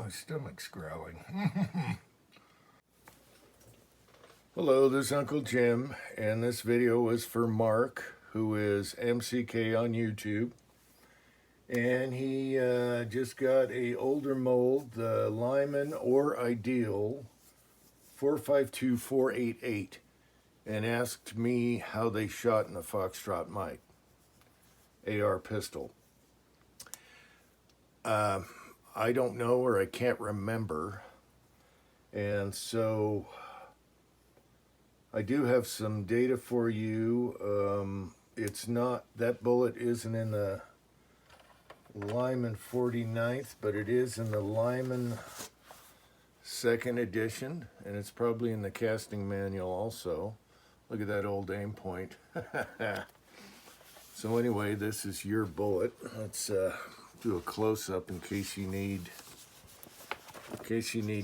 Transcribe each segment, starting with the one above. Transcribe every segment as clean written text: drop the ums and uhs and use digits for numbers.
My stomach's growling. Hello, this is Uncle Jim, and this video was for Mark, who is MCK on YouTube. And he just got a older mold, the Lyman or Ideal 452488, and asked me how they shot in a Foxtrot Mike AR pistol. I don't know, or I can't remember, and so I do have some data for you. It's not, that bullet isn't in the Lyman 49th, but it is in the Lyman 2nd edition, and it's probably in the casting manual also. Look at that old aim point. So anyway, this is your bullet. Let's do a close-up in case you need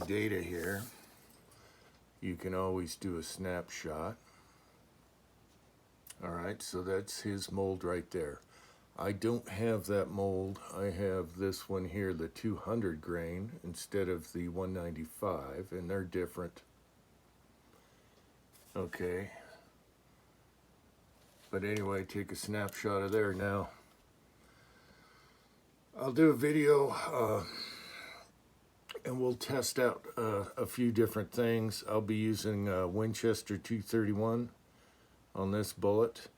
data here. You can always do a snapshot. All right, so that's his mold right there. I don't have that mold. I have this one here, the 200 grain, instead of the 195, and they're different. Okay. But anyway, take a snapshot of there now. I'll do a video and we'll test out a few different things. I'll be using Winchester 231 on this bullet,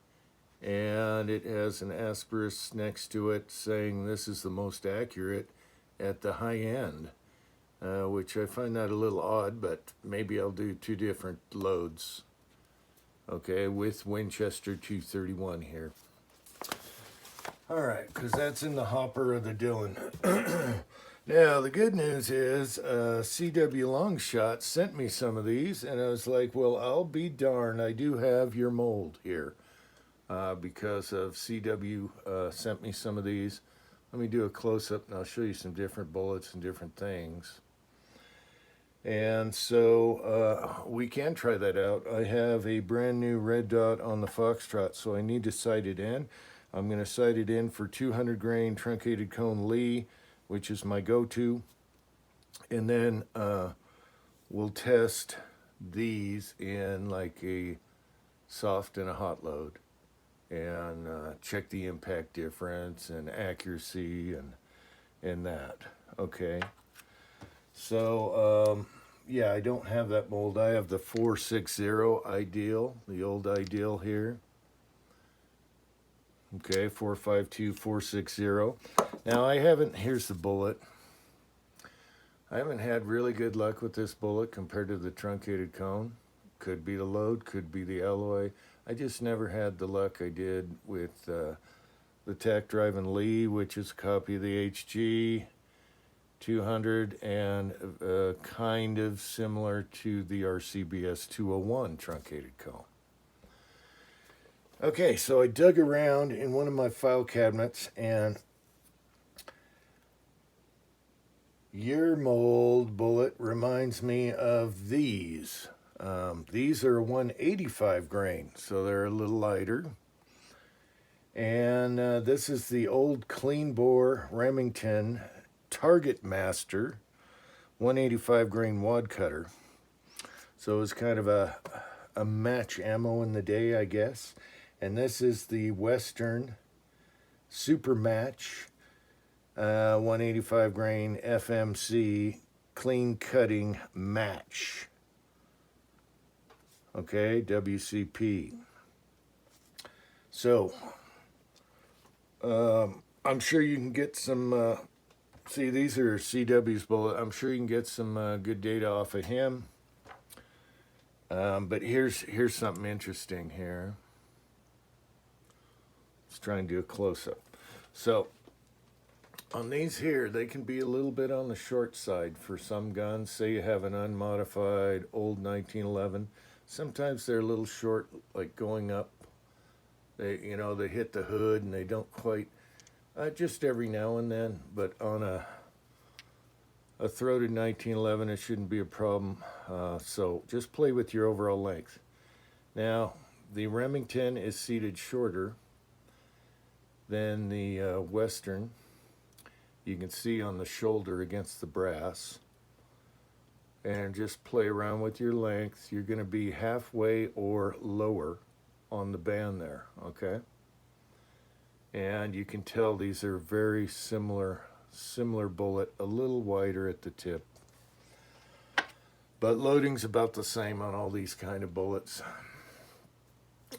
and it has an asterisk next to it saying this is the most accurate at the high end, which I find that a little odd, but maybe I'll do two different loads, okay, with Winchester 231 here. All right, because that's in the hopper of the Dillon. Now, the good news is CW Longshot sent me some of these, and I was like, well, I'll be darned, I do have your mold here because of CW sent me some of these. Let me do a close-up, and I'll show you some different bullets and different things. And so we can try that out. I have a brand new red dot on the Foxtrot, so I need to sight it in. I'm going to sight it in for 200 grain truncated cone Lee, which is my go-to. And then we'll test these in like a soft and a hot load and check the impact difference and accuracy and that. Okay. So, yeah, I don't have that mold. I have the 460 Ideal, the old Ideal here. Okay, 452460. Now I haven't, here's the bullet. I haven't had really good luck with this bullet compared to the truncated cone. Could be the load, could be the alloy. I just never had the luck I did with the tack driving Lee, which is a copy of the HG 200 and kind of similar to the RCBS 201 truncated cone. Okay, so I dug around in one of my file cabinets, and your mold bullet reminds me of these. These are 185 grain, so they're a little lighter. And this is the old clean bore Remington Target Master 185 grain wad cutter. So it's kind of a match ammo in the day, I guess. And this is the Western Super Match 185 grain FMC clean cutting match. Okay, WCP. So I'm sure you can get some see, these are CW's bullet. I'm sure you can get some good data off of him. But here's something interesting here. Let's try and do a close-up. So on these here, they can be a little bit on the short side for some guns. Say you have an unmodified old 1911. Sometimes they're a little short, like going up. They, you know, they hit the hood and they don't quite, just every now and then. But on a throated 1911, it shouldn't be a problem. So just play with your overall length. Now, the Remington is seated shorter than the Western, You can see on the shoulder against the brass. And just play around with your length. You're going to be halfway or lower on the band there, okay? And you can tell these are very similar bullet, a little wider at the tip. But loading's about the same on all these kind of bullets.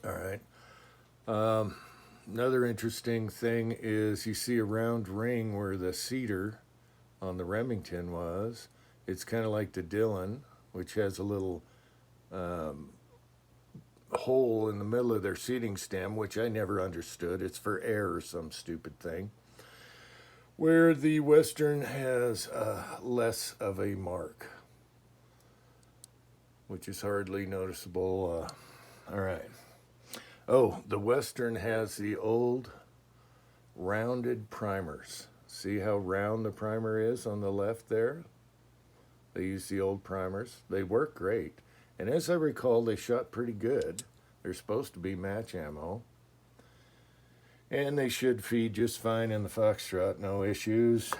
All right. Another interesting thing is you see a round ring where the cedar on the Remington was. It's kind of like the Dillon, which has a little hole in the middle of their seating stem, which I never understood. It's for air or some stupid thing. Where the Western has less of a mark, which is hardly noticeable. All right. Oh, the Western has the old rounded primers. See how round the primer is on the left there? They use the old primers. They work great. And as I recall, they shot pretty good. They're supposed to be match ammo. And they should feed just fine in the Foxtrot, no issues.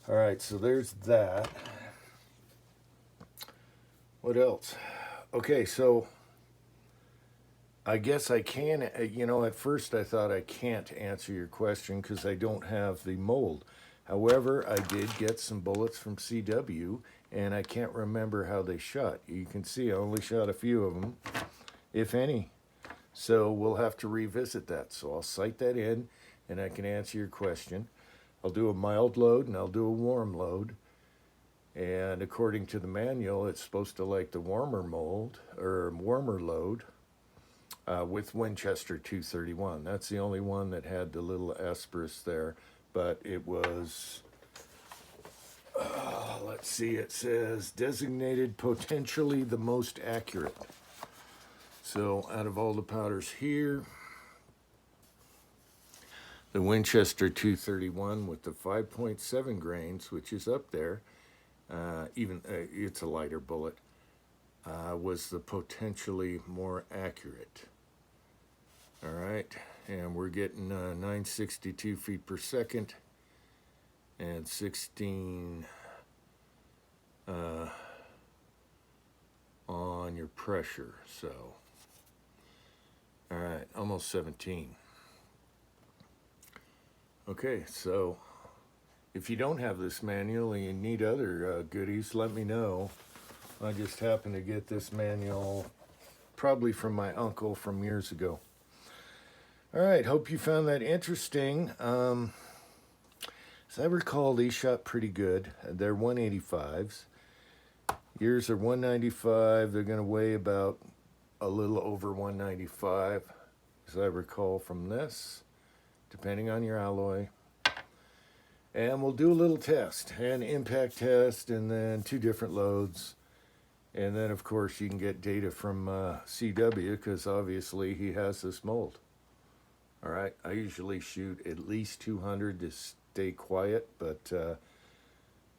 All right, so there's that. What else? Okay, so I guess I can, at first I thought I can't answer your question because I don't have the mold. However, I did get some bullets from CW, and I can't remember how they shot. You can see I only shot a few of them, if any. So we'll have to revisit that. So I'll cite that in, and I can answer your question. I'll do a mild load, and I'll do a warm load. And according to the manual, it's supposed to like the warmer mold, or warmer load, with Winchester 231. That's the only one that had the little asterisk there. But it was, let's see, it says designated potentially the most accurate. So out of all the powders here, the Winchester 231 with the 5.7 grains, which is up there, it's a lighter bullet, was the potentially more accurate. All right. And we're getting 962 feet per second and 16 on your pressure. So, all right, almost 17. Okay, so if you don't have this manual and you need other goodies, let me know. I just happened to get this manual probably from my uncle from years ago. All right, hope you found that interesting. As I recall, these shot pretty good. They're 185s. Yours are 195. They're going to weigh about a little over 195, as I recall from this, depending on your alloy. And we'll do a little test, an impact test, and then 2 different loads. And then, of course, you can get data from CW, because obviously he has this mold. All right, I usually shoot at least 200 to stay quiet, but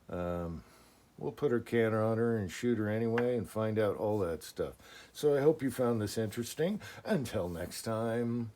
we'll put our canner on her and shoot her anyway and find out all that stuff. So I hope you found this interesting. Until next time.